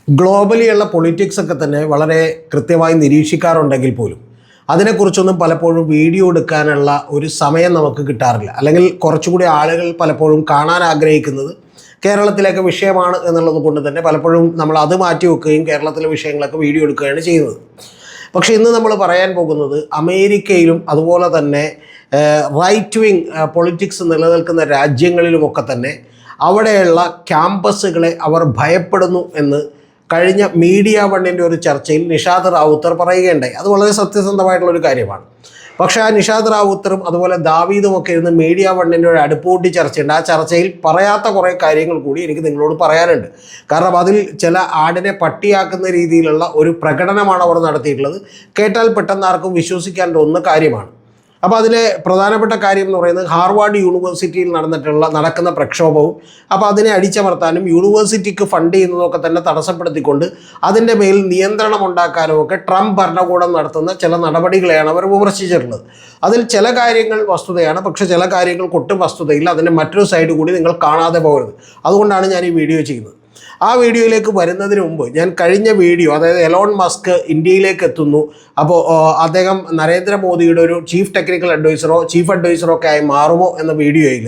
Globally ഉള്ള politics ഒക്കെ തന്നെ വളരെ കൃത്യമായി നിരീക്ഷിക്കാറുണ്ടെങ്കിൽ പോലും അതിനെക്കുറിച്ചൊന്നും പലപ്പോഴും വീഡിയോ എടുക്കാനുള്ള ഒരു സമയം നമുക്ക് കിട്ടാറില്ല. അല്ലെങ്കിൽ കുറച്ചുകൂടി ആളുകൾ പലപ്പോഴും കാണാൻ ആഗ്രഹിക്കുന്നത് കേരളത്തിലേക്ക് വിഷയമാണ് എന്നുള്ളത് കൊണ്ട് തന്നെ പലപ്പോഴും നമ്മൾ അത് മാറ്റി വെക്കുകയും കേരളത്തിലെ വിഷയങ്ങളൊക്കെ വീഡിയോ എടുക്കുകയാണ് ചെയ്യുന്നത്. പക്ഷേ ഇന്ന് നമ്മൾ പറയാൻ പോകുന്നത് അമേരിക്കയിലും അതുപോലെ തന്നെ റൈറ്റ് വിങ് പൊളിറ്റിക്സ് നിലനിൽക്കുന്ന രാജ്യങ്ങളിലുമൊക്കെ തന്നെ അവിടെയുള്ള ക്യാമ്പസുകളെ അവർ ഭയപ്പെടുന്നു എന്ന് കഴിഞ്ഞ മീഡിയ വണ്ണിൻ്റെ ഒരു ചർച്ചയിൽ നിഷാദ് റാവുത്തർ പറയുകയുണ്ടായി. അത് വളരെ സത്യസന്ധമായിട്ടുള്ളൊരു കാര്യമാണ്. പക്ഷേ ആ നിഷാദ് റാവുത്തറും അതുപോലെ ദാവീദും ഒക്കെ ഇരുന്ന് മീഡിയ വണ്ണിൻ്റെ ഒരു അടുപ്പൂട്ടി ചർച്ചയുണ്ട്. ആ ചർച്ചയിൽ പറയാത്ത കുറേ കാര്യങ്ങൾ കൂടി എനിക്ക് നിങ്ങളോട് പറയാനുണ്ട്. കാരണം അതിൽ ചില ആടിനെ പട്ടിയാക്കുന്ന രീതിയിലുള്ള ഒരു പ്രകടനമാണ് അവർ നടത്തിയിട്ടുള്ളത്. കേട്ടാൽ പെട്ടെന്ന് ആർക്കും വിശ്വസിക്കാൻ തോന്നുന്ന കാര്യമാണ്. അപ്പോൾ അതിലെ പ്രധാനപ്പെട്ട കാര്യം എന്ന് പറയുന്നത് ഹാർവാർഡ് യൂണിവേഴ്സിറ്റിയിൽ നടക്കുന്ന പ്രക്ഷോഭവും അപ്പോൾ അതിനെ അടിച്ചമർത്താനും യൂണിവേഴ്സിറ്റിക്ക് ഫണ്ട് ചെയ്യുന്നതൊക്കെ തന്നെ തടസ്സപ്പെടുത്തിക്കൊണ്ട് അതിൻ്റെ മേൽ നിയന്ത്രണം ഉണ്ടാക്കാനും ഒക്കെ ട്രംപ് ഭരണകൂടം നടത്തുന്ന ചില നടപടികളെയാണ് അവർ വിമർശിച്ചിട്ടുള്ളത്. അതിൽ ചില കാര്യങ്ങൾ വസ്തുതയാണ്, പക്ഷേ ചില കാര്യങ്ങൾ ഒട്ടും വസ്തുതയില്ല. അതിൻ്റെ മറ്റൊരു സൈഡ് കൂടി നിങ്ങൾ കാണാതെ പോകരുത്. അതുകൊണ്ടാണ് ഞാൻ ഈ വീഡിയോ ചെയ്യുന്നത്. ആ വീഡിയോയിലേക്ക് വരുന്നതിന് മുമ്പ് ഞാൻ കഴിഞ്ഞ വീഡിയോ, അതായത് എലോൺ മസ്ക് ഇന്ത്യയിലേക്ക് എത്തുന്നു, അപ്പോൾ അദ്ദേഹം നരേന്ദ്രമോദിയുടെ ഒരു ചീഫ് ടെക്നിക്കൽ അഡ്വൈസറോ ചീഫ് അഡ്വൈസറോ ഒക്കെ ആയി മാറുമോ എന്ന വീഡിയോയിൽ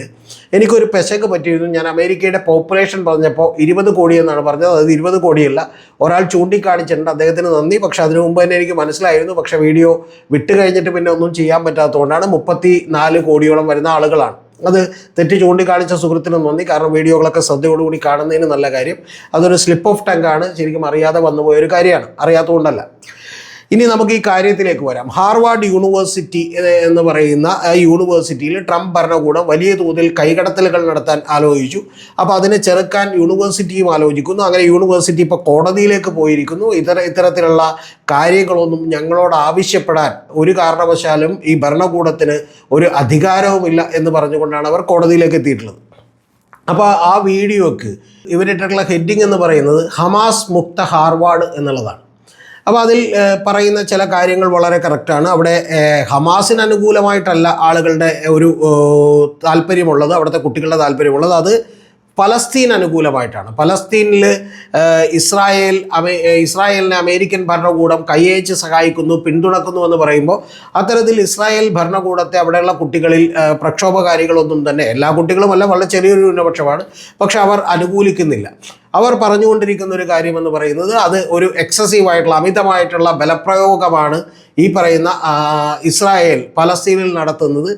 എനിക്കൊരു പെശക് പറ്റിയിരുന്നു. ഞാൻ അമേരിക്കയുടെ പോപ്പുലേഷൻ പറഞ്ഞപ്പോൾ 20 കോടി എന്നാണ് പറഞ്ഞത്. അതായത് 20 കോടിയല്ല, ഒരാൾ ചൂണ്ടിക്കാണിച്ചിട്ടുണ്ട്. അദ്ദേഹത്തിന് നന്ദി. പക്ഷെ അതിനു മുമ്പ് തന്നെ എനിക്ക് മനസ്സിലായിരുന്നു. പക്ഷേ വീഡിയോ വിട്ട് കഴിഞ്ഞിട്ട് പിന്നെ ഒന്നും ചെയ്യാൻ പറ്റാത്തതുകൊണ്ടാണ്. 34 കോടിയോളം വരുന്ന ആളുകളാണ്. അത് തെറ്റ് ചൂണ്ടിക്കാണിച്ച സുഹൃത്തിനും നന്ദി. കാരണം വീഡിയോകളൊക്കെ ശ്രദ്ധയോടുകൂടി കാണുന്നതിന് നല്ല കാര്യം. അതൊരു സ്ലിപ്പ് ഓഫ് ടങ്കാണ്. ശരിക്കും അറിയാതെ വന്നുപോയൊരു കാര്യമാണ്, അറിയാത്തതുകൊണ്ടല്ല. ഇനി നമുക്ക് ഈ കാര്യത്തിലേക്ക് വരാം. ഹാർവാർഡ് യൂണിവേഴ്സിറ്റി എന്ന് പറയുന്ന യൂണിവേഴ്സിറ്റിയിൽ ട്രംപ് ഭരണകൂടം വലിയ തോതിൽ കൈകടത്തലുകൾ നടത്താൻ ആലോചിച്ചു. അപ്പോൾ അതിനെ ചെറുക്കാൻ യൂണിവേഴ്സിറ്റിയും ആലോചിക്കുന്നു. അങ്ങനെ യൂണിവേഴ്സിറ്റി ഇപ്പോൾ കോടതിയിലേക്ക് പോയിരിക്കുന്നു. ഇത്തരത്തിലുള്ള കാര്യങ്ങളൊന്നും ഞങ്ങളോട് ആവശ്യപ്പെടാൻ ഒരു കാരണവശാലും ഈ ഭരണകൂടത്തിന് ഒരു അധികാരവുമില്ല എന്ന് പറഞ്ഞുകൊണ്ടാണ് അവർ കോടതിയിലേക്ക് എത്തിയിട്ടുള്ളത്. അപ്പോൾ ആ വീഡിയോക്ക് ഇവരിട്ടുള്ള ഹെഡിങ് എന്ന് പറയുന്നത് ഹമാസ് മുക്ത ഹാർവാർഡ് എന്നുള്ളതാണ്. അപ്പോൾ അതിൽ പറയുന്ന ചില കാര്യങ്ങൾ വളരെ കറക്റ്റാണ്. അവിടെ ഹമാസിന് അനുകൂലമായിട്ടല്ല ആളുകളുടെ ഒരു താല്പര്യമുള്ളത്, അവിടുത്തെ കുട്ടികളുടെ താല്പര്യമുള്ളത്. അത് പലസ്തീൻ അനുകൂലമായിട്ടാണ്. പലസ്തീനിൽ ഇസ്രായേലിനെ അമേരിക്കൻ ഭരണകൂടം കൈയച്ച് സഹായിക്കുന്നു, പിന്തുണക്കുന്നു എന്ന് പറയുമ്പോൾ അത്തരത്തിൽ ഇസ്രായേൽ ഭരണകൂടത്തെ അവിടെയുള്ള കുട്ടികളിൽ പ്രക്ഷോഭകാരികളൊന്നും തന്നെ, എല്ലാ കുട്ടികളുമല്ല, വളരെ ചെറിയൊരു ന്യൂനപക്ഷമാണ്, പക്ഷെ അവർ അനുകൂലിക്കുന്നില്ല. അവർ പറഞ്ഞുകൊണ്ടിരിക്കുന്ന ഒരു കാര്യമെന്ന് പറയുന്നത് അത് ഒരു എക്സസീവായിട്ടുള്ള അമിതമായിട്ടുള്ള ബലപ്രയോഗമാണ് ഈ പറയുന്ന ഇസ്രായേൽ പലസ്തീനിൽ നടത്തുന്നത്,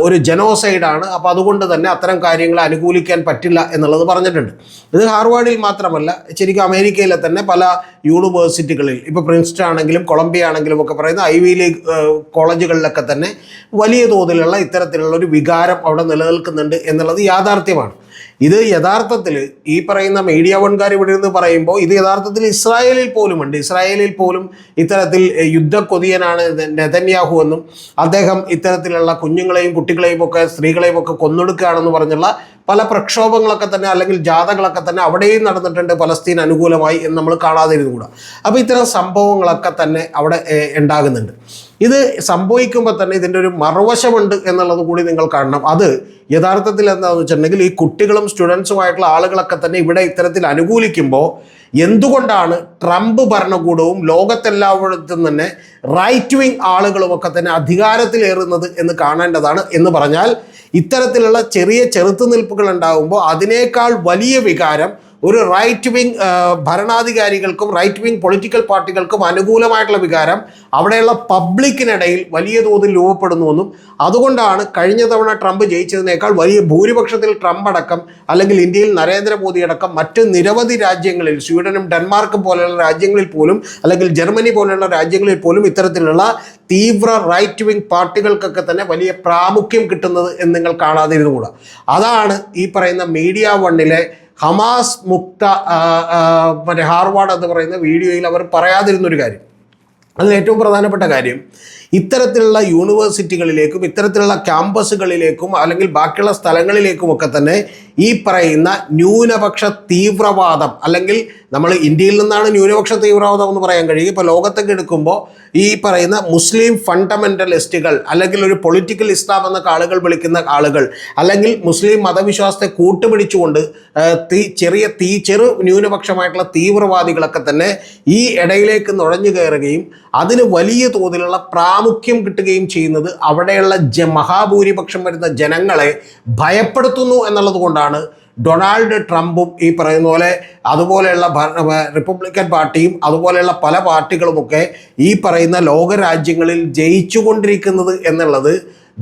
ഒരു ജനോസൈഡാണ്. അപ്പോൾ അതുകൊണ്ട് തന്നെ അത്തരം കാര്യങ്ങളെ അനുകൂലിക്കാൻ പറ്റില്ല എന്നുള്ളത് പറഞ്ഞിട്ടുണ്ട്. ഇത് ഹാർവാർഡിൽ മാത്രമല്ല, ശരിക്കും അമേരിക്കയിലെ തന്നെ പല യൂണിവേഴ്സിറ്റികളിൽ, ഇപ്പോൾ പ്രിൻസ്റ്റൺ ആണെങ്കിലും കൊളംബിയ ആണെങ്കിലും ഒക്കെ പറയുന്ന ഐവി ലീഗ് കോളേജുകളിലൊക്കെ തന്നെ വലിയ തോതിലുള്ള ഇത്തരത്തിലുള്ള ഒരു വികാരം അവിടെ നിലനിൽക്കുന്നുണ്ട് എന്നുള്ളത് യാഥാർത്ഥ്യമാണ്. ഇത് യഥാർത്ഥത്തിൽ ഈ പറയുന്ന മീഡിയ വൺകാർ ഇവിടെ നിന്ന് പറയുമ്പോൾ ഇത് യഥാർത്ഥത്തിൽ ഇസ്രായേലിൽ പോലുമുണ്ട്. ഇസ്രായേലിൽ പോലും ഇത്തരത്തിൽ യുദ്ധക്കൊതിയനാണ് നെതന്യാഹു എന്നും അദ്ദേഹം ഇത്തരത്തിലുള്ള കുഞ്ഞുങ്ങളെയും കുട്ടികളെയും ഒക്കെ സ്ത്രീകളെയും ഒക്കെ കൊന്നൊടുക്കുകയാണെന്ന് പറഞ്ഞുള്ള പല പ്രക്ഷോഭങ്ങളൊക്കെ തന്നെ അല്ലെങ്കിൽ ജാഥകളൊക്കെ തന്നെ അവിടെയും നടന്നിട്ടുണ്ട് പലസ്തീൻ അനുകൂലമായി എന്ന് നമ്മൾ കാണാതിരുന്നുകൂടാ. അപ്പോൾ ഇത്തരം സംഭവങ്ങളൊക്കെ തന്നെ അവിടെ ഉണ്ടാകുന്നുണ്ട്. ഇത് സംഭവിക്കുമ്പോൾ തന്നെ ഇതിൻ്റെ ഒരു മറുവശമുണ്ട് എന്നുള്ളത് കൂടി നിങ്ങൾ കാണണം. അത് യഥാർത്ഥത്തിൽ എന്താണെന്ന് വെച്ചിട്ടുണ്ടെങ്കിൽ ഈ കുട്ടികളും സ്റ്റുഡൻസുമായിട്ടുള്ള ആളുകളൊക്കെ തന്നെ ഇവിടെ ഇത്തരത്തിൽ അനുകൂലിക്കുമ്പോൾ എന്തുകൊണ്ടാണ് ട്രംപ് ഭരണകൂടവും ലോകത്തെല്ലായിടത്തും തന്നെ റൈറ്റ് വിങ് ആളുകളുമൊക്കെ തന്നെ അധികാരത്തിലേറുന്നത് എന്ന് കാണേണ്ടതാണ്. എന്ന് പറഞ്ഞാൽ ഇത്തരത്തിലുള്ള ചെറിയ ചെറുത്തുനിൽപ്പുകൾ ഉണ്ടാകുമ്പോൾ അതിനേക്കാൾ വലിയ വികാരം ഒരു റൈറ്റ് വിങ് ഭരണാധികാരികൾക്കും റൈറ്റ് വിങ് പൊളിറ്റിക്കൽ പാർട്ടികൾക്കും അനുകൂലമായിട്ടുള്ള വികാരം അവിടെയുള്ള പബ്ലിക്കിനിടയിൽ വലിയ തോതിൽ രൂപപ്പെടുന്നുവെന്നും അതുകൊണ്ടാണ് കഴിഞ്ഞ തവണ ട്രംപ് ജയിച്ചതിനേക്കാൾ വലിയ ഭൂരിപക്ഷത്തിൽ ട്രംപ് അടക്കം അല്ലെങ്കിൽ ഇന്ത്യയിൽ നരേന്ദ്രമോദി അടക്കം മറ്റ് നിരവധി രാജ്യങ്ങളിൽ, സ്വീഡനും ഡെൻമാർക്കും പോലെയുള്ള രാജ്യങ്ങളിൽ പോലും അല്ലെങ്കിൽ ജർമ്മനി പോലെയുള്ള രാജ്യങ്ങളിൽ പോലും ഇത്തരത്തിലുള്ള തീവ്ര റൈറ്റ് വിങ് പാർട്ടികൾക്കൊക്കെ തന്നെ വലിയ പ്രാമുഖ്യം കിട്ടുന്നത് എന്ന് നിങ്ങൾ കാണാതിരുന്നുകൂടാ. അതാണ് ഈ പറയുന്ന മീഡിയ വണ്ണിലെ ഹമാസ് മുക്ത ഹാർവാർഡ് എന്ന് പറയുന്ന വീഡിയോയിൽ അവർ പറയാതിരുന്നൊരു കാര്യം. അതിൽ ഏറ്റവും പ്രധാനപ്പെട്ട കാര്യം, ഇത്തരത്തിലുള്ള യൂണിവേഴ്സിറ്റികളിലേക്കും ഇത്തരത്തിലുള്ള ക്യാമ്പസുകളിലേക്കും അല്ലെങ്കിൽ ബാക്കിയുള്ള സ്ഥലങ്ങളിലേക്കുമൊക്കെ തന്നെ ഈ പറയുന്ന ന്യൂനപക്ഷ തീവ്രവാദം, അല്ലെങ്കിൽ നമ്മൾ ഇന്ത്യയിൽ നിന്നാണ് ന്യൂനപക്ഷ തീവ്രവാദം എന്ന് പറയാൻ കഴിയും. ഇപ്പോൾ ലോകത്തൊക്കെ എടുക്കുമ്പോൾ ഈ പറയുന്ന മുസ്ലിം ഫണ്ടമെൻ്റലിസ്റ്റുകൾ, അല്ലെങ്കിൽ ഒരു പൊളിറ്റിക്കൽ ഇസ്ലാം എന്നൊക്കെ ആളുകൾ വിളിക്കുന്ന ആളുകൾ, അല്ലെങ്കിൽ മുസ്ലിം മതവിശ്വാസത്തെ കൂട്ടുപിടിച്ചുകൊണ്ട് ചെറു ന്യൂനപക്ഷമായിട്ടുള്ള തീവ്രവാദികളൊക്കെ തന്നെ ഈ ഇടയിലേക്ക് നുഴഞ്ഞു കയറുകയും അതിന് വലിയ തോതിലുള്ള പ്രാമുഖ്യം കിട്ടുകയും ചെയ്യുന്നത് അവിടെയുള്ള മഹാഭൂരിപക്ഷം വരുന്ന ജനങ്ങളെ ഭയപ്പെടുത്തുന്നു എന്നുള്ളത് കൊണ്ടാണ് ഡൊണാൾഡ് ട്രംപും ഈ പറയുന്ന പോലെ അതുപോലെയുള്ള റിപ്പബ്ലിക്കൻ പാർട്ടിയും അതുപോലെയുള്ള പല പാർട്ടികളുമൊക്കെ ഈ പറയുന്ന ലോകരാജ്യങ്ങളിൽ ജയിച്ചുകൊണ്ടിരിക്കുന്നത് എന്നുള്ളത്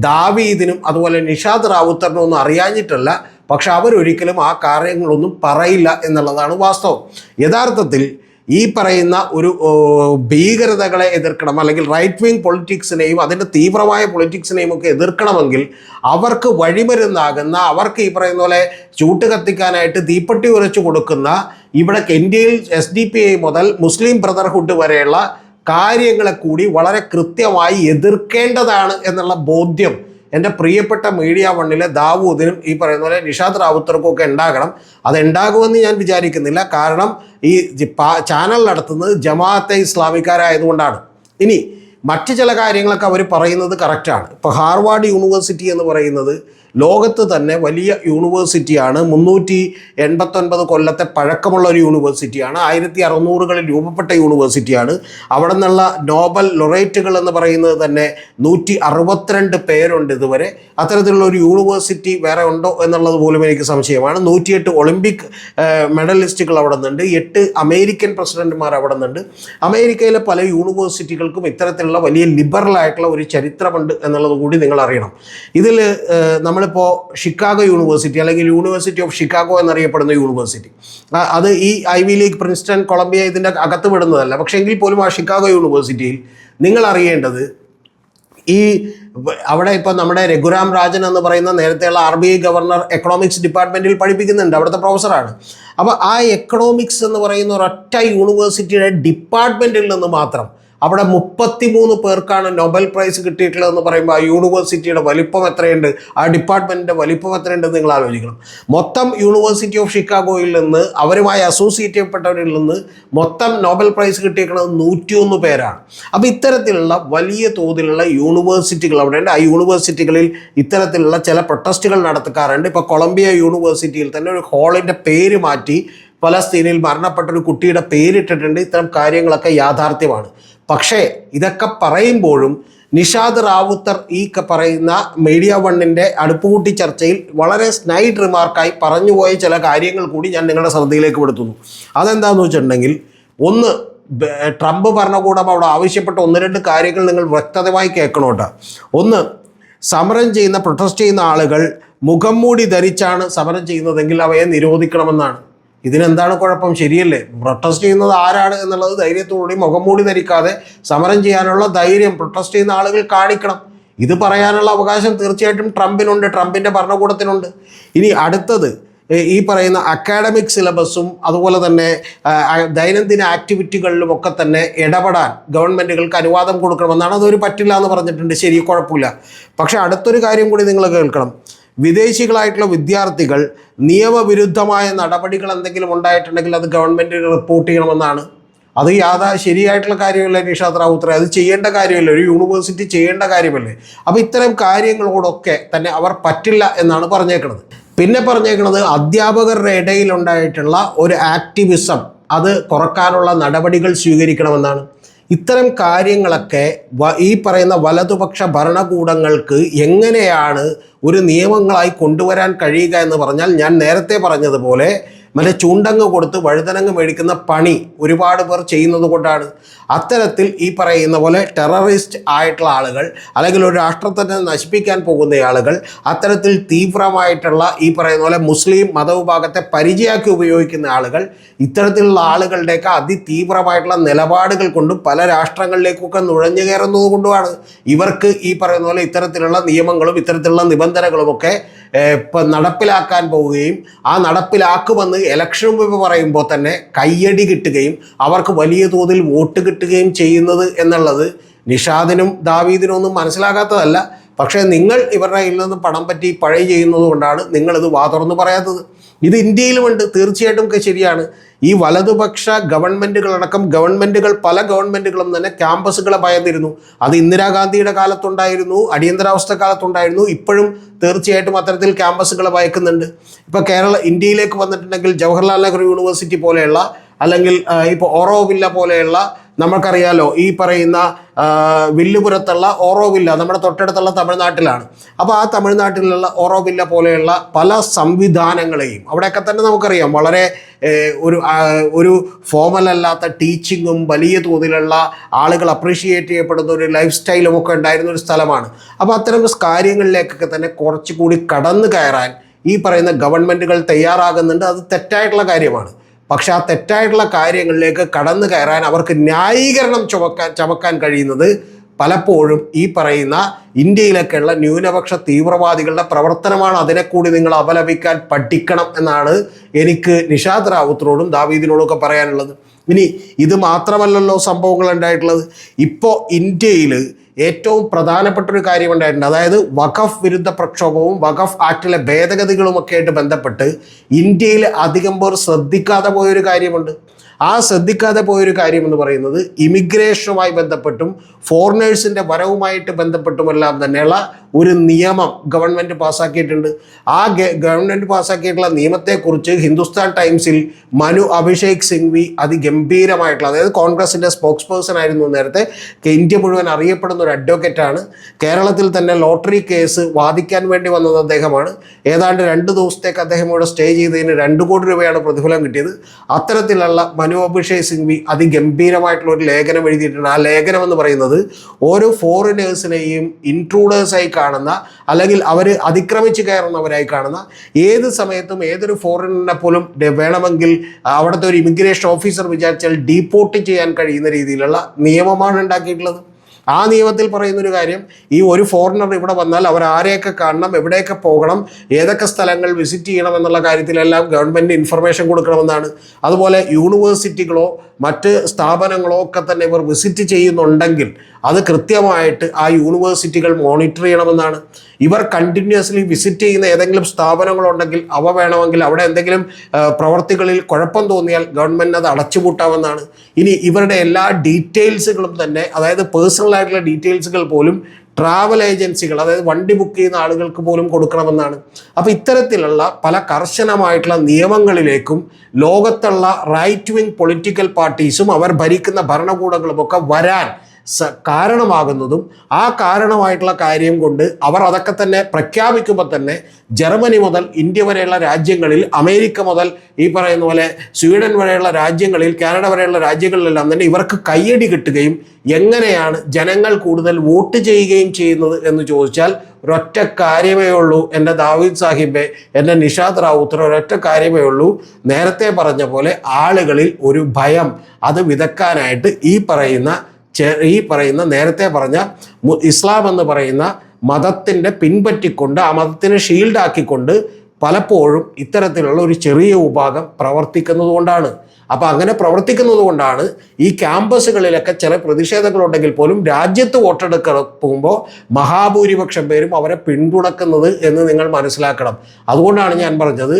ദാവീദിനും അതുപോലെ നിഷാദ് റാവുത്തറിനും ഒന്നും അറിയാഞ്ഞിട്ടല്ല, പക്ഷെ അവരൊരിക്കലും ആ കാര്യങ്ങളൊന്നും പറയില്ല എന്നുള്ളതാണ് വാസ്തവം. യഥാർത്ഥത്തിൽ ഈ പറയുന്ന ഒരു ഭീകരതകളെ എതിർക്കണം, അല്ലെങ്കിൽ റൈറ്റ് വിങ് പൊളിറ്റിക്സിനെയും അതിൻ്റെ തീവ്രമായ പൊളിറ്റിക്സിനെയും ഒക്കെ എതിർക്കണമെങ്കിൽ അവർക്ക് വഴിമരുന്നാകുന്ന, അവർക്ക് ഈ പറയുന്ന പോലെ ചൂട്ട് കത്തിക്കാനായിട്ട് തീപ്പെട്ടി ഉരച്ചു കൊടുക്കുന്ന ഇവിടെ ഇന്ത്യയിൽ SDPI മുതൽ മുസ്ലിം ബ്രദർഹുഡ് വരെയുള്ള കാര്യങ്ങളെ കൂടി വളരെ കൃത്യമായി എതിർക്കേണ്ടതാണ് എന്നുള്ള ബോധ്യം എൻ്റെ പ്രിയപ്പെട്ട മീഡിയ വണ്ണിലെ ദാവൂദിനും ഈ പറയുന്ന പോലെ നിഷാദ് റാവുത്തർക്കും ഒക്കെ ഉണ്ടാകണം. അതുണ്ടാകുമെന്ന് ഞാൻ വിചാരിക്കുന്നില്ല. കാരണം ഈ ചാനൽ നടത്തുന്നത് ജമാഅത്തെ ഇസ്ലാമിക്കാരായതുകൊണ്ടാണ്. ഇനി മറ്റ് ചില കാര്യങ്ങളൊക്കെ അവർ പറയുന്നത് കറക്റ്റാണ്. ഇപ്പോൾ ഹാർവാർഡ് യൂണിവേഴ്സിറ്റി എന്ന് പറയുന്നത് ലോകത്ത് തന്നെ വലിയ യൂണിവേഴ്സിറ്റിയാണ്. 389 കൊല്ലത്തെ പഴക്കമുള്ള ഒരു യൂണിവേഴ്സിറ്റിയാണ്. 1600കളിൽ രൂപപ്പെട്ട യൂണിവേഴ്സിറ്റിയാണ്. അവിടെ നിന്നുള്ള നോബൽ ലൊറേറ്റുകൾ എന്ന് പറയുന്നത് തന്നെ 162 പേരുണ്ട് ഇതുവരെ. അത്തരത്തിലുള്ള ഒരു യൂണിവേഴ്സിറ്റി വേറെ ഉണ്ടോ എന്നുള്ളത് പോലും എനിക്ക് സംശയമാണ്. 108 ഒളിമ്പിക് മെഡലിസ്റ്റുകൾ അവിടെ നിന്നുണ്ട്. 8 അമേരിക്കൻ പ്രസിഡന്റുമാർ അവിടെ നിന്നുണ്ട്. അമേരിക്കയിലെ പല യൂണിവേഴ്സിറ്റികൾക്കും ഇത്തരത്തിലുള്ള വലിയ ലിബറലായിട്ടുള്ള ഒരു ചരിത്രമുണ്ട് എന്നുള്ളത് കൂടി നിങ്ങൾ അറിയണം. ഇതിൽ നമ്മളിപ്പോൾ ഷിക്കാഗോ യൂണിവേഴ്സിറ്റി, അല്ലെങ്കിൽ യൂണിവേഴ്സിറ്റി ഓഫ് ഷിക്കാഗോ എന്നറിയപ്പെടുന്ന യൂണിവേഴ്സിറ്റി, അത് ഈ ഐവി ലീഗ്, പ്രിൻസ്റ്റൺ, കൊളംബിയ ഇതിൻ്റെ അകത്ത് വിടുന്നതല്ല. പക്ഷേ എങ്കിൽ പോലും ആ ഷിക്കാഗോ യൂണിവേഴ്സിറ്റിയിൽ നിങ്ങൾ അറിയേണ്ടത്, ഈ അവിടെ ഇപ്പോൾ നമ്മുടെ രഘുറാം രാജൻ എന്ന് പറയുന്ന നേരത്തെയുള്ള RBI ഗവർണർ എക്കണോമിക്സ് ഡിപ്പാർട്ട്മെൻറ്റിൽ പഠിപ്പിക്കുന്നുണ്ട്, അവിടുത്തെ പ്രൊഫസറാണ്. അപ്പോൾ ആ എക്കണോമിക്സ് എന്ന് പറയുന്ന ഒരൊറ്റ യൂണിവേഴ്സിറ്റിയുടെ ഡിപ്പാർട്ട്മെൻറ്റിൽ നിന്ന് മാത്രം അവിടെ 33 പേർക്കാണ് നൊബൽ പ്രൈസ് കിട്ടിയിട്ടുള്ളതെന്ന് പറയുമ്പോൾ ആ യൂണിവേഴ്സിറ്റിയുടെ വലിപ്പം എത്രയുണ്ട്, ആ ഡിപ്പാർട്ട്മെൻറ്റിൻ്റെ വലിപ്പം എത്രയുണ്ടെന്ന് നിങ്ങൾ ആലോചിക്കണം. മൊത്തം യൂണിവേഴ്സിറ്റി ഓഫ് ഷിക്കാഗോയിൽ നിന്ന് അവരുമായി അസോസിയേറ്റ് ചെയ്യപ്പെട്ടവരിൽ നിന്ന് മൊത്തം നൊബൽ പ്രൈസ് കിട്ടിയിരിക്കുന്നത് 101 പേരാണ്. അപ്പോൾ ഇത്തരത്തിലുള്ള വലിയ തോതിലുള്ള യൂണിവേഴ്സിറ്റികൾ അവിടെയുണ്ട്. ആ യൂണിവേഴ്സിറ്റികളിൽ ഇത്തരത്തിലുള്ള ചില പ്രൊട്ടസ്റ്റുകൾ നടത്താറുണ്ട്. ഇപ്പോൾ കൊളംബിയ യൂണിവേഴ്സിറ്റിയിൽ തന്നെ ഒരു ഹാളിൻ്റെ പേര് മാറ്റി ഫലസ്തീനിൽ മരണപ്പെട്ടൊരു കുട്ടിയുടെ പേരിട്ടിട്ടുണ്ട്. ഇത്തരം കാര്യങ്ങളൊക്കെ യാഥാർത്ഥ്യമാണ്. പക്ഷേ ഇതൊക്കെ പറയുമ്പോഴും നിഷാദ് റാവുത്തർ ഈ പറയുന്ന മീഡിയ വണ്ണിൻ്റെ അടുപ്പുകൂട്ടി ചർച്ചയിൽ വളരെ സ്നൈഡ് റിമാർക്കായി പറഞ്ഞുപോയ ചില കാര്യങ്ങൾ കൂടി ഞാൻ നിങ്ങളുടെ ശ്രദ്ധയിലേക്ക് പെടുത്തുന്നു. അതെന്താണെന്ന് വെച്ചിട്ടുണ്ടെങ്കിൽ, ഒന്ന്, ട്രംപ് ഭരണകൂടം അവിടെ ആവശ്യപ്പെട്ട 1-2 കാര്യങ്ങൾ നിങ്ങൾ വ്യക്തമായി കേൾക്കണം കേട്ടോ. ഒന്ന്, സമരം ചെയ്യുന്ന, പ്രൊട്ടസ്റ്റ് ചെയ്യുന്ന ആളുകൾ മുഖം മൂടി ധരിച്ചാണ് സമരം ചെയ്യുന്നതെങ്കിൽ അവയെ നിരോധിക്കണമെന്നാണ്. ഇതിനെന്താണ് കുഴപ്പം? ശരിയല്ലേ? പ്രൊട്ടസ്റ്റ് ചെയ്യുന്നത് ആരാണ് എന്നുള്ളത് ധൈര്യത്തോടുകൂടി മുഖം മൂടി ധരിക്കാതെ സമരം ചെയ്യാനുള്ള ധൈര്യം പ്രൊട്ടസ്റ്റ് ചെയ്യുന്ന ആളുകൾ കാണിക്കണം. ഇത് പറയാനുള്ള അവകാശം തീർച്ചയായിട്ടും ട്രംപിനുണ്ട്, ട്രംപിൻ്റെ ഭരണകൂടത്തിനുണ്ട്. ഇനി അടുത്തത്, ഈ പറയുന്ന അക്കാഡമിക് സിലബസും അതുപോലെ തന്നെ ദൈനംദിന ആക്ടിവിറ്റികളിലുമൊക്കെ തന്നെ ഇടപെടാൻ ഗവൺമെൻറ്റുകൾക്ക് അനുവാദം കൊടുക്കണമെന്നാണ്. അതൊരു പറ്റില്ല എന്ന് പറഞ്ഞിട്ടുണ്ട്. ശരി, കുഴപ്പമില്ല. പക്ഷേ അടുത്തൊരു കാര്യം കൂടി നിങ്ങൾ കേൾക്കണം. വിദേശികളായിട്ടുള്ള വിദ്യാർത്ഥികൾ നിയമവിരുദ്ധമായ നടപടികൾ എന്തെങ്കിലും ഉണ്ടായിട്ടുണ്ടെങ്കിൽ അത് ഗവൺമെൻറ്റിന് റിപ്പോർട്ട് ചെയ്യണമെന്നാണ്. അത് ശരിയായിട്ടുള്ള കാര്യമല്ലേ നിഷാദ് റാവുത്തർ? അത് ചെയ്യേണ്ട കാര്യമല്ലേ? ഒരു യൂണിവേഴ്സിറ്റി ചെയ്യേണ്ട കാര്യമല്ലേ? അപ്പോൾ ഇത്തരം കാര്യങ്ങളോടൊക്കെ തന്നെ അവർ പറ്റില്ല എന്നാണ് പറഞ്ഞേക്കുന്നത്. പിന്നെ പറഞ്ഞേക്കുന്നത് അധ്യാപകരുടെ ഇടയിലുണ്ടായിട്ടുള്ള ഒരു ആക്ടിവിസം അത് കുറക്കാനുള്ള നടപടികൾ സ്വീകരിക്കണമെന്നാണ്. ഇത്തരം കാര്യങ്ങളൊക്കെ ഈ പറയുന്ന വലതുപക്ഷ ഭരണകൂടങ്ങൾക്ക് എങ്ങനെയാണ് ഒരു നിയമങ്ങളായി കൊണ്ടുവരാൻ കഴിയുക എന്ന് പറഞ്ഞാൽ, ഞാൻ നേരത്തെ പറഞ്ഞതുപോലെ മറ്റേ ചൂണ്ടങ്ങ് കൊടുത്ത് വഴുതനങ്ങ് മേടിക്കുന്ന പണി ഒരുപാട് പേർ ചെയ്യുന്നത് കൊണ്ടാണ്. അത്തരത്തിൽ ഈ പറയുന്ന പോലെ ടെററിസ്റ്റ് ആയിട്ടുള്ള ആളുകൾ, അല്ലെങ്കിൽ ഒരു രാഷ്ട്രത്തെ നശിപ്പിക്കാൻ പോകുന്ന ആളുകൾ, അത്തരത്തിൽ തീവ്രമായിട്ടുള്ള ഈ പറയുന്ന പോലെ മുസ്ലിം മതവിഭാഗത്തെ പരിചയമാക്കി ഉപയോഗിക്കുന്ന ആളുകൾ, ഇത്തരത്തിലുള്ള ആളുകളുടെയൊക്കെ അതിതീവ്രമായിട്ടുള്ള നിലപാടുകൾ കൊണ്ടും പല രാഷ്ട്രങ്ങളിലേക്കൊക്കെ നുഴഞ്ഞു കയറുന്നത് കൊണ്ടുമാണ് ഇവർക്ക് ഈ പറയുന്ന പോലെ ഇത്തരത്തിലുള്ള നിയമങ്ങളും ഇത്തരത്തിലുള്ള നിബന്ധനകളുമൊക്കെ ഇപ്പം നടപ്പിലാക്കാൻ പോവുകയും ആ നടപ്പിലാക്കുമെന്ന് ഇലക്ഷൻ മുമ്പ് പറയുമ്പോൾ തന്നെ കയ്യടി കിട്ടുകയും അവർക്ക് വലിയ തോതിൽ വോട്ട് കിട്ടുകയും ചെയ്യുന്നത് എന്നുള്ളത് നിഷാദിനും ദാവീദിനും ഒന്നും മനസ്സിലാകാത്തതല്ല. പക്ഷേ നിങ്ങൾ ഇവരുടെ കയ്യിൽ നിന്ന് പണം പറ്റി പഴയ ചെയ്യുന്നത് കൊണ്ടാണ് നിങ്ങളിത് വാതുറന്ന് പറയാത്തത്. ഇത് ഇന്ത്യയിലുമുണ്ട്, തീർച്ചയായിട്ടും ശരിയാണ്. ഈ വലതുപക്ഷ ഗവൺമെൻറ്റുകളടക്കം പല ഗവൺമെൻറ്റുകളും തന്നെ ക്യാമ്പസുകളെ ഭയന്നിരുന്നു. അത് ഇന്ദിരാഗാന്ധിയുടെ കാലത്തുണ്ടായിരുന്നു, അടിയന്തരാവസ്ഥ കാലത്തുണ്ടായിരുന്നു, ഇപ്പോഴും തീർച്ചയായിട്ടും അത്തരത്തിൽ ക്യാമ്പസുകളെ ഭയക്കുന്നുണ്ട്. ഇപ്പോൾ ഇന്ത്യയിലേക്ക് വന്നിട്ടുണ്ടെങ്കിൽ ജവഹർലാൽ നെഹ്റു യൂണിവേഴ്സിറ്റി പോലെയുള്ള, അല്ലെങ്കിൽ ഇപ്പോൾ ഓറോവില്ല പോലെയുള്ള, നമുക്കറിയാലോ ഈ പറയുന്ന വില്ലുപുരത്തുള്ള ഓറോവില്ല നമ്മുടെ തൊട്ടടുത്തുള്ള തമിഴ്നാട്ടിലാണ്. അപ്പോൾ ആ തമിഴ്നാട്ടിലുള്ള ഓറോവില്ല പോലെയുള്ള പല സംവിധാനങ്ങളെയും അവിടെയൊക്കെ തന്നെ നമുക്കറിയാം വളരെ ഒരു ഫോമൽ അല്ലാത്ത ടീച്ചിങ്ങും വലിയ തോതിലുള്ള ആളുകൾ അപ്രീഷിയേറ്റ് ചെയ്യപ്പെടുന്ന ഒരു ലൈഫ് സ്റ്റൈലും ഒക്കെ ഉണ്ടായിരുന്ന ഒരു സ്ഥലമാണ്. അപ്പോൾ അത്തരം കാര്യങ്ങളിലേക്കൊക്കെ തന്നെ കുറച്ചുകൂടി കടന്നു കയറാൻ ഈ പറയുന്ന ഗവൺമെൻറ്റുകൾ തയ്യാറാകുന്നുണ്ട്. അത് തെറ്റായിട്ടുള്ള കാര്യമാണ്. പക്ഷെ ആ തെറ്റായിട്ടുള്ള കാര്യങ്ങളിലേക്ക് കടന്നു കയറാൻ അവർക്ക് ന്യായീകരണം ചമക്കാൻ കഴിയുന്നത് പലപ്പോഴും ഈ പറയുന്ന ഇന്ത്യയിലൊക്കെയുള്ള ന്യൂനപക്ഷ തീവ്രവാദികളുടെ പ്രവർത്തനമാണ്. അതിനെ കൂടി നിങ്ങൾ അപലപിക്കാൻ പഠിക്കണം എന്നാണ് എനിക്ക് നിഷാദ് റാവുത്തറോടും ദാവീദിനോടും ഒക്കെ പറയാനുള്ളത്. ഇനി ഇത് മാത്രമല്ലല്ലോ സംഭവങ്ങൾ ഉണ്ടായിട്ടുള്ളത്. ഇപ്പോൾ ഇന്ത്യയിൽ ഏറ്റവും പ്രധാനപ്പെട്ട ഒരു കാര്യം ഉണ്ടായിട്ടുണ്ട്. അതായത് വഖഫ് വിരുദ്ധ പ്രക്ഷോഭവും വഖഫ് ആക്ടിലെ ഭേദഗതികളുമൊക്കെ ആയിട്ട് ബന്ധപ്പെട്ട് ഇന്ത്യയിൽ അധികം പേർ ശ്രദ്ധിക്കാതെ പോയൊരു കാര്യമുണ്ട്. ആ ശ്രദ്ധിക്കാതെ പോയൊരു കാര്യം എന്ന് പറയുന്നത് ഇമിഗ്രേഷനുമായി ബന്ധപ്പെട്ടും ഫോറിനേഴ്സിൻ്റെ വരവുമായിട്ട് ബന്ധപ്പെട്ടുമെല്ലാം തന്നെയുള്ള ഒരു നിയമം ഗവൺമെൻറ് പാസ്സാക്കിയിട്ടുണ്ട്. ആ ഗവൺമെൻറ് പാസ്സാക്കിയിട്ടുള്ള നിയമത്തെക്കുറിച്ച് ഹിന്ദുസ്ഥാൻ ടൈംസിൽ മനു അഭിഷേക് സിംഗ്വി അതിഗംഭീരമായിട്ടുള്ള, അതായത് കോൺഗ്രസിൻ്റെ സ്പോക്സ് പേഴ്സൺ ആയിരുന്നു നേരത്തെ, ഇന്ത്യ മുഴുവൻ അറിയപ്പെടുന്ന ഒരു അഡ്വക്കേറ്റാണ്. കേരളത്തിൽ തന്നെ ലോട്ടറി കേസ് വാദിക്കാൻ വേണ്ടി വന്നത് അദ്ദേഹമാണ്. ഏതാണ്ട് 2 ദിവസത്തേക്ക് അദ്ദേഹം ഇവിടെ സ്റ്റേ ചെയ്തതിന് 2 കോടി രൂപയാണ് പ്രതിഫലം കിട്ടിയത്. അത്തരത്തിലുള്ള മനു അഭിഷേക് സിംഗ്വി അതിഗംഭീരമായിട്ടുള്ള ഒരു ലേഖനം എഴുതിയിട്ടുണ്ട്. ആ ലേഖനം എന്ന് പറയുന്നത് ഓരോ ഫോറിനേഴ്സിനെയും ഇൻട്രൂഡേഴ്സായി കാണുന്ന, അല്ലെങ്കിൽ അവർ അതിക്രമിച്ച് കയറുന്നവരായി കാണുന്ന, ഏത് സമയത്തും ഏതൊരു ഫോറിനറിനെ പോലും വേണമെങ്കിൽ അവിടുത്തെ ഒരു ഇമിഗ്രേഷൻ ഓഫീസർ വിചാരിച്ചാൽ ഡീപ്പോർട്ട് ചെയ്യാൻ കഴിയുന്ന രീതിയിലുള്ള നിയമമാണ് ഉണ്ടാക്കിയിട്ടുള്ളത്. ആ നിയമത്തിൽ പറയുന്നൊരു കാര്യം, ഈ ഒരു ഫോറിനർ ഇവിടെ വന്നാൽ അവർ ആരെയൊക്കെ കാണണം, എവിടെയൊക്കെ പോകണം, ഏതൊക്കെ സ്ഥലങ്ങൾ വിസിറ്റ് ചെയ്യണം എന്നുള്ള കാര്യത്തിലെല്ലാം ഗവൺമെൻറ് ഇൻഫർമേഷൻ കൊടുക്കണമെന്നാണ്. അതുപോലെ യൂണിവേഴ്സിറ്റികളോ മറ്റ് സ്ഥാപനങ്ങളോ ഒക്കെ തന്നെ ഇവർ വിസിറ്റ് ചെയ്യുന്നുണ്ടെങ്കിൽ അത് കൃത്യമായിട്ട് ആ യൂണിവേഴ്സിറ്റികൾ മോണിറ്റർ ചെയ്യണമെന്നാണ്. ഇവർ കണ്ടിന്യൂസ്ലി വിസിറ്റ് ചെയ്യുന്ന ഏതെങ്കിലും സ്ഥാപനങ്ങളുണ്ടെങ്കിൽ അവ വേണമെങ്കിൽ അവിടെ എന്തെങ്കിലും പ്രവർത്തികളിൽ കുഴപ്പം തോന്നിയാൽ ഗവൺമെൻറ് അത് അടച്ചുപൂട്ടാമെന്നാണ്. ഇനി ഇവരുടെ എല്ലാ ഡീറ്റെയിൽസുകളും തന്നെ, അതായത് പേഴ്സണൽ ആയിട്ടുള്ള ഡീറ്റെയിൽസുകൾ പോലും ട്രാവൽ ഏജൻസികൾ, അതായത് വണ്ടി ബുക്ക് ചെയ്യുന്ന ആളുകൾക്ക് പോലും കൊടുക്കണമെന്നാണ്. അപ്പോൾ ഇത്തരത്തിലുള്ള പല കർശനമായിട്ടുള്ള നിയമങ്ങളിലേക്കും ലോകത്തുള്ള റൈറ്റ് വിങ് പൊളിറ്റിക്കൽ പാർട്ടീസും അവർ ഭരിക്കുന്ന ഭരണകൂടങ്ങളുമൊക്കെ വരാൻ കാരണമാകുന്നതും ആ കാരണമായിട്ടുള്ള കാര്യം കൊണ്ട് അവർ അതൊക്കെ തന്നെ പ്രഖ്യാപിക്കുമ്പോൾ തന്നെ ജർമ്മനി മുതൽ ഇന്ത്യ വരെയുള്ള രാജ്യങ്ങളിൽ, അമേരിക്ക മുതൽ ഈ പറയുന്ന പോലെ സ്വീഡൻ വരെയുള്ള രാജ്യങ്ങളിൽ, കാനഡ വരെയുള്ള രാജ്യങ്ങളിലെല്ലാം തന്നെ ഇവർക്ക് കയ്യടി കിട്ടുകയും എങ്ങനെയാണ് ജനങ്ങൾ കൂടുതൽ വോട്ട് ചെയ്യുകയും ചെയ്യുന്നത് എന്ന് ചോദിച്ചാൽ ഒരൊറ്റ കാര്യമേ ഉള്ളൂ എൻ്റെ ദാവീദ് സാഹിബെ, എൻ്റെ നിഷാദ് റാവുത്തർ, ഒരൊറ്റ കാര്യമേ ഉള്ളൂ. നേരത്തെ പറഞ്ഞ പോലെ ആളുകളിൽ ഒരു ഭയം അത് വിതക്കാനായിട്ട് ഈ പറയുന്ന നേരത്തെ പറഞ്ഞ ഇസ്ലാം എന്ന് പറയുന്ന മതത്തിൻ്റെ പിൻപറ്റിക്കൊണ്ട്, ആ മതത്തിനെ ഷീൽഡാക്കിക്കൊണ്ട് പലപ്പോഴും ഇത്തരത്തിലുള്ള ഒരു ചെറിയ വിഭാഗം പ്രവർത്തിക്കുന്നത് കൊണ്ടാണ്. അപ്പോൾ അങ്ങനെ പ്രവർത്തിക്കുന്നത് കൊണ്ടാണ് ഈ ക്യാമ്പസുകളിലൊക്കെ ചില പ്രതിഷേധങ്ങളുണ്ടെങ്കിൽ പോലും രാജ്യത്ത് വോട്ടെടുക്കുമ്പോൾ മഹാഭൂരിപക്ഷം പേരും അവരെ പിന്തുണക്കുന്നത് എന്ന് നിങ്ങൾ മനസ്സിലാക്കണം. അതുകൊണ്ടാണ് ഞാൻ പറഞ്ഞത്,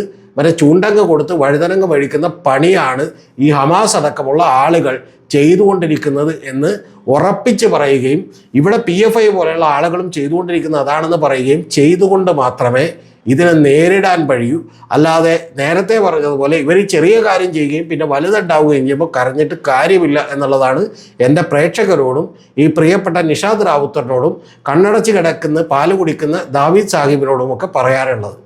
ചൂണ്ടങ്ങ് കൊടുത്ത് വഴുതനങ്ങ് വഴിക്കുന്ന പണിയാണ് ഈ ഹമാസ് അടക്കമുള്ള ആളുകൾ ചെയ്തുകൊണ്ടിരിക്കുന്നത് എന്ന് ഉറപ്പിച്ച് പറയുകയും ഇവിടെ PFI പോലെയുള്ള ആളുകളും ചെയ്തുകൊണ്ടിരിക്കുന്നത് അതാണെന്ന് പറയുകയും ചെയ്തുകൊണ്ട് മാത്രമേ ഇതിനെ നേരിടാൻ കഴിയൂ. അല്ലാതെ നേരത്തെ പറഞ്ഞതുപോലെ ഇവർ ചെറിയ കാര്യം ചെയ്യുകയും പിന്നെ വലുതുണ്ടാവുകയും ചെയ്യുമ്പോൾ കരഞ്ഞിട്ട് കാര്യമില്ല എന്നുള്ളതാണ് എൻ്റെ പ്രേക്ഷകരോടും ഈ പ്രിയപ്പെട്ട നിഷാദ് റാവുത്തറിനോടും കണ്ണടച്ച് കിടക്കുന്ന പാല് കുടിക്കുന്ന ദാവീദ് സാഹിബിനോടും ഒക്കെ പറയാറുള്ളത്.